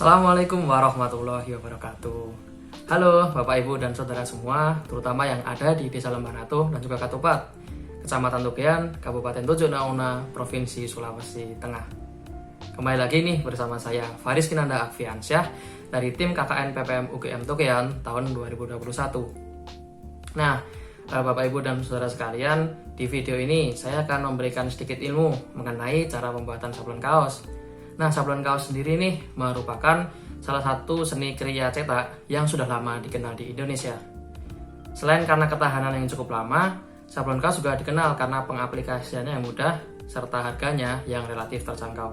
Assalamualaikum warahmatullahi wabarakatuh. Halo Bapak Ibu dan Saudara semua, terutama yang ada di Desa Lembanato dan juga Katupat, Kecamatan Tugean, Kabupaten Tojo Nauna, Provinsi Sulawesi Tengah. Kembali lagi nih bersama saya Faris Kinanda Akfiansyah dari tim KKN PPM UGM Tugean tahun 2021. Nah, Bapak Ibu dan Saudara sekalian, di video ini saya akan memberikan sedikit ilmu mengenai cara pembuatan sablon kaos. Nah, sablon kaos sendiri nih merupakan salah satu seni kriya cetak yang sudah lama dikenal di Indonesia. Selain karena ketahanan yang cukup lama, sablon kaos juga dikenal karena pengaplikasiannya yang mudah serta harganya yang relatif terjangkau.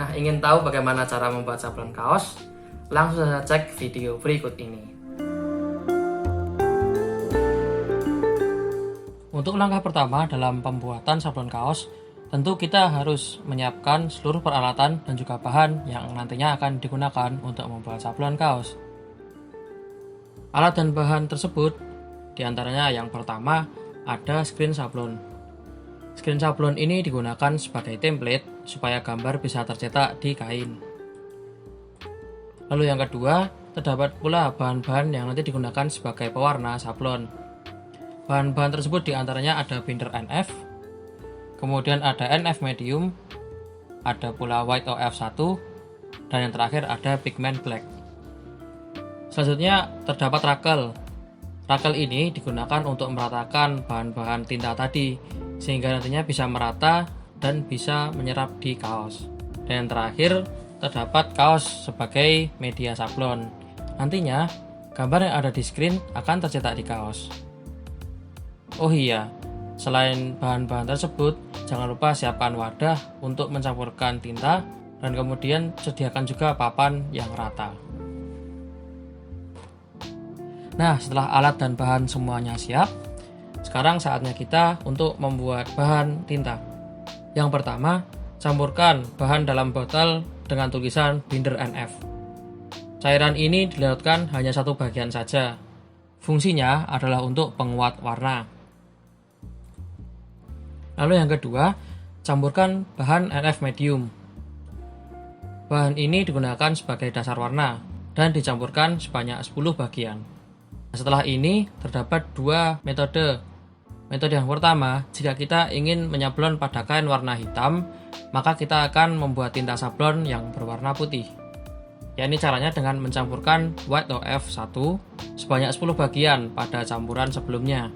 Nah, ingin tahu bagaimana cara membuat sablon kaos? Langsung saja cek video berikut ini. Untuk langkah pertama dalam pembuatan sablon kaos, tentu kita harus menyiapkan seluruh peralatan dan juga bahan yang nantinya akan digunakan untuk membuat sablon kaos. Alat dan bahan tersebut diantaranya yang pertama ada screen sablon. Screen sablon ini digunakan sebagai template supaya gambar bisa tercetak di kain. Lalu yang kedua, terdapat pula bahan-bahan yang nanti digunakan sebagai pewarna sablon. Bahan-bahan tersebut diantaranya ada binder NF, kemudian ada NF medium, ada pula white OF1, dan yang terakhir ada pigment black. Selanjutnya terdapat rakel. Rakel ini digunakan untuk meratakan bahan-bahan tinta tadi, sehingga nantinya bisa merata dan bisa menyerap di kaos. Dan yang terakhir terdapat kaos sebagai media sablon. Nantinya gambar yang ada di screen akan tercetak di kaos. Oh iya, selain bahan-bahan tersebut, jangan lupa siapkan wadah untuk mencampurkan tinta dan kemudian sediakan juga papan yang rata. Nah, setelah alat dan bahan semuanya siap, sekarang saatnya kita untuk membuat bahan tinta. Yang pertama, campurkan bahan dalam botol dengan tulisan binder NF. Cairan ini dilarutkan hanya satu bagian saja. Fungsinya adalah untuk penguat warna. Lalu yang kedua, campurkan bahan NF medium. Bahan ini digunakan sebagai dasar warna dan dicampurkan sebanyak 10 bagian. Setelah ini terdapat dua metode. Metode yang pertama, jika kita ingin menyablon pada kain warna hitam, maka kita akan membuat tinta sablon yang berwarna putih. Yakni caranya dengan mencampurkan white OF1 sebanyak 10 bagian pada campuran sebelumnya.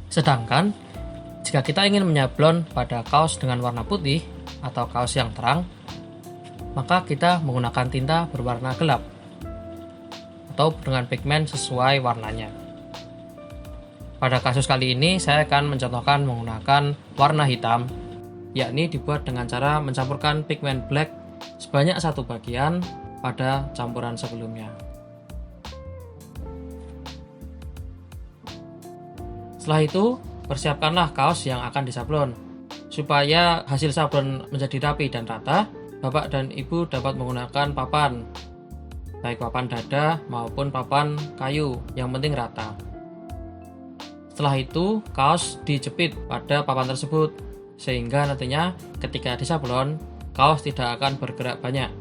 Sedangkan, jika kita ingin menyablon pada kaos dengan warna putih atau kaos yang terang, maka kita menggunakan tinta berwarna gelap atau dengan pigmen sesuai warnanya. Pada kasus kali ini, saya akan mencontohkan menggunakan warna hitam, yakni dibuat dengan cara mencampurkan pigmen black sebanyak 1 bagian pada campuran sebelumnya. Setelah itu, persiapkanlah kaos yang akan disablon. Supaya hasil sablon menjadi rapi dan rata, Bapak dan Ibu dapat menggunakan papan, baik papan dada maupun papan kayu, yang penting rata. Setelah itu, kaos dijepit pada papan tersebut, sehingga nantinya ketika disablon, kaos tidak akan bergerak banyak.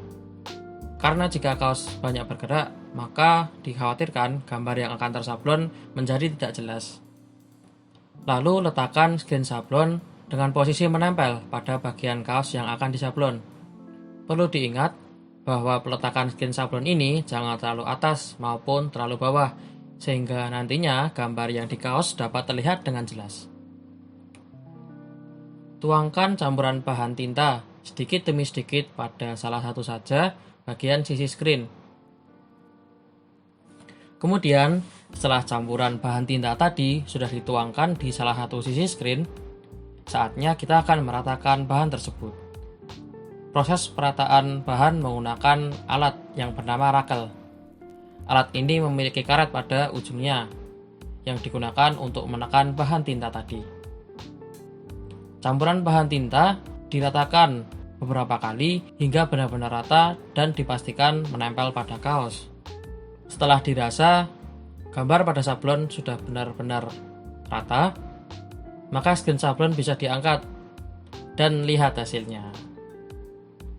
Karena jika kaos banyak bergerak, maka dikhawatirkan gambar yang akan tersablon menjadi tidak jelas. Lalu letakkan screen sablon dengan posisi menempel pada bagian kaos yang akan disablon. Perlu diingat bahwa peletakan screen sablon ini jangan terlalu atas maupun terlalu bawah, sehingga nantinya gambar yang di kaos dapat terlihat dengan jelas. Tuangkan campuran bahan tinta sedikit demi sedikit pada salah satu saja bagian sisi screen. Kemudian, setelah campuran bahan tinta tadi sudah dituangkan di salah satu sisi screen, saatnya kita akan meratakan bahan tersebut. Proses perataan bahan menggunakan alat yang bernama rakel. Alat ini memiliki karet pada ujungnya yang digunakan untuk menekan bahan tinta tadi. Campuran bahan tinta diratakan beberapa kali hingga benar-benar rata dan dipastikan menempel pada kaos. Setelah dirasa, gambar pada sablon sudah benar-benar rata, maka screen sablon bisa diangkat dan lihat hasilnya.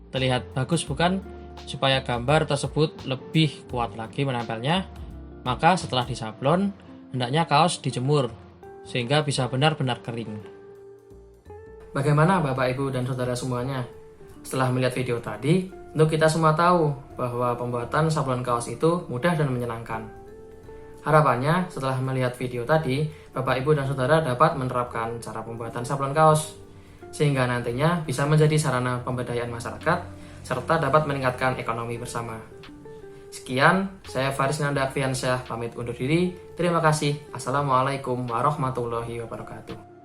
Terlihat bagus bukan? Supaya gambar tersebut lebih kuat lagi menempelnya, maka setelah disablon, hendaknya kaos dijemur sehingga bisa benar-benar kering. Bagaimana Bapak, Ibu, dan Saudara semuanya? Setelah melihat video tadi, tentu kita semua tahu bahwa pembuatan sablon kaos itu mudah dan menyenangkan. Harapannya, setelah melihat video tadi, Bapak, Ibu, dan Saudara dapat menerapkan cara pembuatan sablon kaos, sehingga nantinya bisa menjadi sarana pemberdayaan masyarakat, serta dapat meningkatkan ekonomi bersama. Sekian, saya Faris Nanda Akviansyah pamit undur diri. Terima kasih. Assalamualaikum warahmatullahi wabarakatuh.